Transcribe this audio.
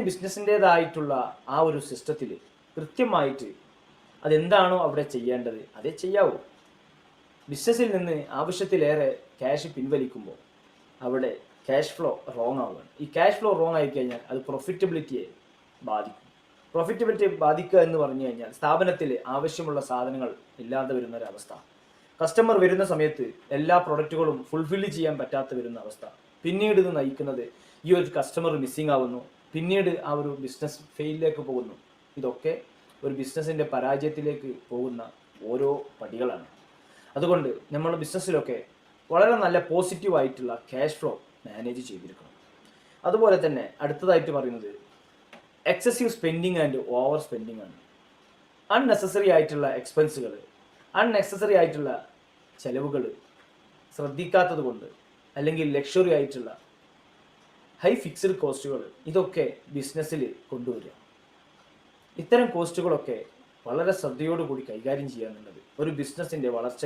ബിസിനസ്സിൻ്റെതായിട്ടുള്ള ആ ഒരു സിസ്റ്റത്തിൽ കൃത്യമായിട്ട് അതെന്താണോ അവിടെ ചെയ്യേണ്ടത് അതേ ചെയ്യാവൂ. ബിസിനസ്സിൽ നിന്ന് ആവശ്യത്തിലേറെ ക്യാഷ് പിൻവലിക്കുമ്പോൾ അവിടെ ക്യാഷ് ഫ്ലോ റോങ് ആവുകയാണ്. ഈ ക്യാഷ് ഫ്ലോ റോങ് ആയിക്കഴിഞ്ഞാൽ അത് പ്രോഫിറ്റബിലിറ്റിയെ ബാധിക്കും. പ്രോഫിറ്റബിലിറ്റിയെ ബാധിക്കുക എന്ന് പറഞ്ഞു കഴിഞ്ഞാൽ സ്ഥാപനത്തിൽ ആവശ്യമുള്ള സാധനങ്ങൾ ഇല്ലാതെ വരുന്ന ഒരവസ്ഥ, കസ്റ്റമർ വരുന്ന സമയത്ത് എല്ലാ പ്രൊഡക്റ്റുകളും ഫുൾഫില്ല് ചെയ്യാൻ പറ്റാത്ത വരുന്ന അവസ്ഥ, പിന്നീട് ഇത് നയിക്കുന്നത് ഈ ഒരു കസ്റ്റമർ മിസ്സിംഗ് ആവുന്നു, പിന്നീട് ആ ഒരു ബിസിനസ് ഫെയിലിലേക്ക് പോകുന്നു. ഇതൊക്കെ ഒരു ബിസിനസ്സിൻ്റെ പരാജയത്തിലേക്ക് പോകുന്ന ഓരോ പടികളാണ്. അതുകൊണ്ട് നമ്മൾ ബിസിനസ്സിലൊക്കെ വളരെ നല്ല പോസിറ്റീവായിട്ടുള്ള ക്യാഷ് ഫ്ലോ മാനേജ് ചെയ്തിരിക്കണം. അതുപോലെ തന്നെ അടുത്തതായിട്ട് പറയുന്നത് excessive spending and over spending ആണ്. അൺനെസസറി ആയിട്ടുള്ള എക്സ്പെൻസുകൾ, അൺനെസസറി ആയിട്ടുള്ള ചെലവുകൾ ശ്രദ്ധിക്കാത്തത് കൊണ്ട്, അല്ലെങ്കിൽ ലക്ഷറി ആയിട്ടുള്ള ഹൈ ഫിക്സ്ഡ് കോസ്റ്റുകൾ, ഇതൊക്കെ ബിസിനസ്സിൽ കൊണ്ടുവരിക. ഇത്തരം കോസ്റ്റുകളൊക്കെ വളരെ ശ്രദ്ധയോടുകൂടി കൈകാര്യം ചെയ്യാനുള്ളത് ഒരു ബിസിനസ്സിൻ്റെ വളർച്ച